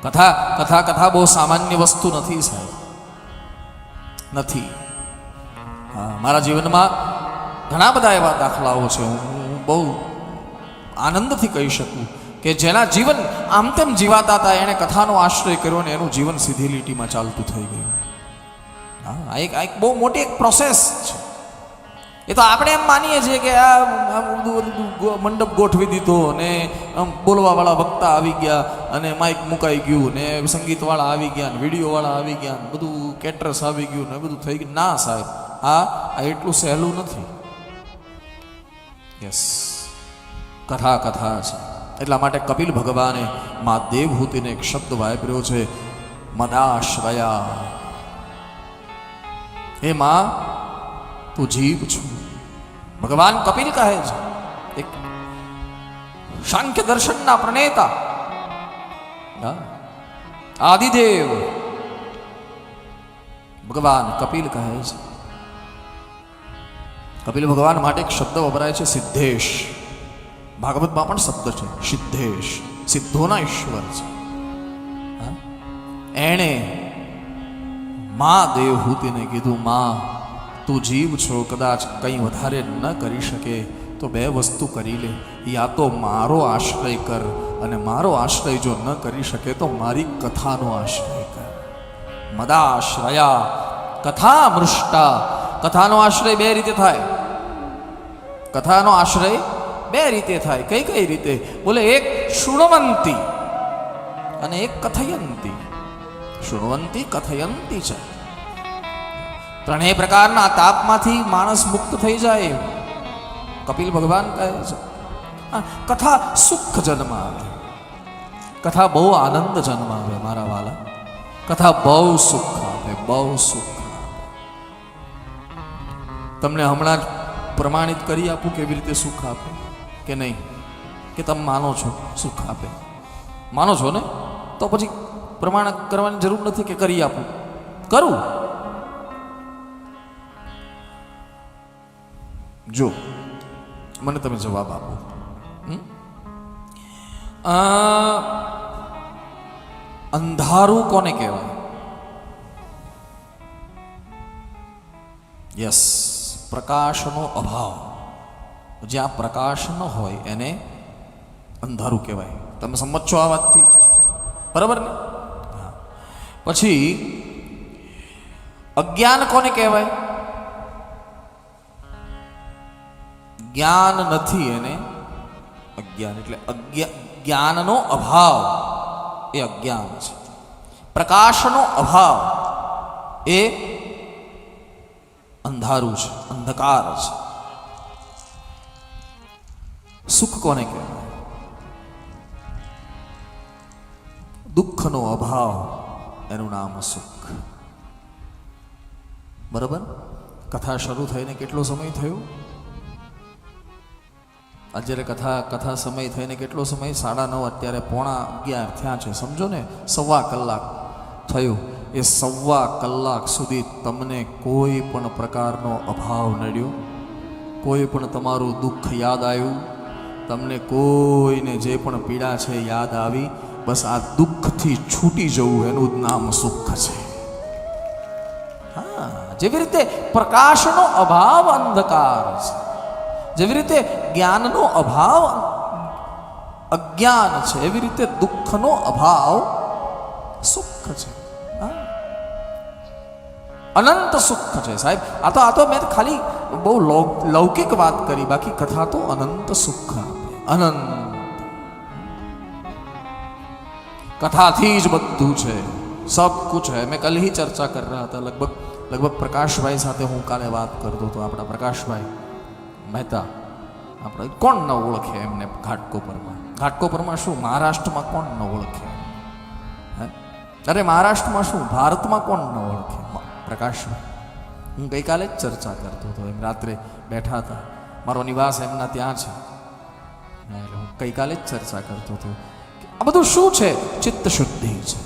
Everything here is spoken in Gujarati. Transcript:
કથા કથા કથા બહુ સામાન્ય વસ્તુ નથી સાહેબ, નથી. હા, મારા જીવનમાં ઘણા બધા એવા દાખલાઓ છે, હું બહુ આનંદથી કહી શકું કે જેના જીવન આમ તેમ જીવાતા હતા, એણે કથાનો આશ્રય કર્યો ને એનું જીવન સીધી લીટીમાં ચાલતું થઈ ગયું. હા, આ એક બહુ મોટી એક પ્રોસેસ છે. એ તો આપણે એમ માનીએ છીએ કે આ મંડપ ગોઠવી દીધો ને બોલવાવાળા વક્તા આવી ગયા અને માઇક મુકાઈ ગયું ને સંગીતવાળા આવી ગયા ને વિડીયોવાળા આવી ગયા ને બધું કેટરસ આવી ગયું ને બધું થઈ ગયું. ના સાહેબ, આ એટલું સહેલું નથી. યસ, કથા કથા છે. એટલા માટે કપિલ ભગવાને મા દેવહૂતિને એક શબ્દ વાપર્યો છે, મદાશ્રયા. હે માં, તું જીવ છું. ભગવાન કપિલ કહે છે, એક સાંખ્ય દર્શનના પ્રણેતા આદિદેવ ભગવાન કપિલ કહે છે. કપિલ ભગવાન માટે એક શબ્દ વપરાય છે, સિદ્ધેશ. ભાગવતમાં પણ શબ્દ છે સિદ્ધેશ, સિદ્ધોના ઈશ્વર છે. એણે મા દેવહૂતિને કીધું, માં તું જીવ છો, કદાચ કંઈ વધારે ન કરી શકે તો બે વસ્તુ કરી લે. યા તો મારો આશ્રય કર, અને મારો આશ્રય જો ન કરી શકે તો મારી કથાનો આશ્રય કર. મદાશ્રયા કથા મૃષ્ટા. કથાનો આશ્રય બે રીતે થાય. કથાનો આશ્રય બે રીતે થાય. કઈ કઈ રીતે? બોલે, એક શૃણવંતી અને એક કથયંતી. શૃણવંતી કથયંતી છે. ત્રણેય પ્રકારના તાપમાંથી માણસ મુક્ત થઈ જાય, કપિલ ભગવાન કહે છે. કથા સુખ જન્માવે, કથા બહુ આનંદ જન્માવે મારા વાલા. કથા બહુ સુખ આપે, બહુ સુખ આપે. તમને હમણાં જ પ્રમાણિત કરી આપું કેવી રીતે સુખ આપે કે નહીં? કે તમે માનો છો સુખ આપે? માનો છો ને? તો પછી પ્રમાણ કરવાની જરૂર નથી કે કરી આપું. કરું. જો મને તમે જવાબ આપો. અંધારું કોને કહેવાય? યસ, પ્રકાશનો અભાવ. જ્યાં પ્રકાશ ન હોય એને અંધારું કહેવાય. તમે સમજ છો આ વાતથી? બરાબર ને? પછી અજ્ઞાન કોને કહેવાય? જ્ઞાન નથી એને અજ્ઞાન. એટલે જ્ઞાનનો અભાવ એ અજ્ઞાન છે. પ્રકાશનો અભાવ એ અંધારું છે, અંધકાર છે. સુખ કોને કહેવાય? દુઃખનો અભાવ, એનું નામ સુખ. બરાબર? કથા શરૂ થઈને કેટલો સમય થયો? અત્યારે કથા સમય થઈને કેટલો સમય? 9:30. અત્યારે 11:15 થયા છે. સમજો ને, 1.25 કલાક થયું. એ 1.25 કલાક સુધી તમને કોઈ પણ પ્રકારનો અભાવ નડ્યો? કોઈ પણ તમારું દુઃખ યાદ આવ્યું? તમને કોઈને જે પણ પીડા છે યાદ આવી? બસ આ દુઃખથી છૂટી જવું, એનું જ નામ સુખ છે. હા, જેવી રીતે પ્રકાશનો અભાવ અંધકાર છે, જેવી રીતે જ્ઞાનનો અભાવ અજ્ઞાન છે, એવી રીતે દુઃખનો અભાવ સુખ છે. અનંત સુખ છે સાહેબ. આ તો મેં ખાલી બહુ લૌકિક વાત કરી, બાકી કથા તો અનંત સુખ આપે. અનંત કથાથી જ બધું છે, સબ કુછ है. मैं कल ही चर्चा कर रहा था, लगभग प्रकाशभाई સાથે હું કાલે વાત કરતો હતો. આપણા પ્રકાશભાઈ મહેતા, આપણે કોણ ન ઓળખે એમને ઘાટકોપરમાં. ઘાટકોપરમાં શું, મહારાષ્ટ્રમાં કોણ ન ઓળખે? અરે મહારાષ્ટ્રમાં શું, ભારતમાં કોણ ન ઓળખે પ્રકાશભાઈ? હું ગઈકાલે જ ચર્ચા કરતો હતો. એમ રાત્રે બેઠા હતા, મારો નિવાસ એમના ત્યાં છે. એટલે હું ગઈકાલે જ ચર્ચા કરતો હતો. આ બધું શું છે? ચિત્ત શુદ્ધિ છે.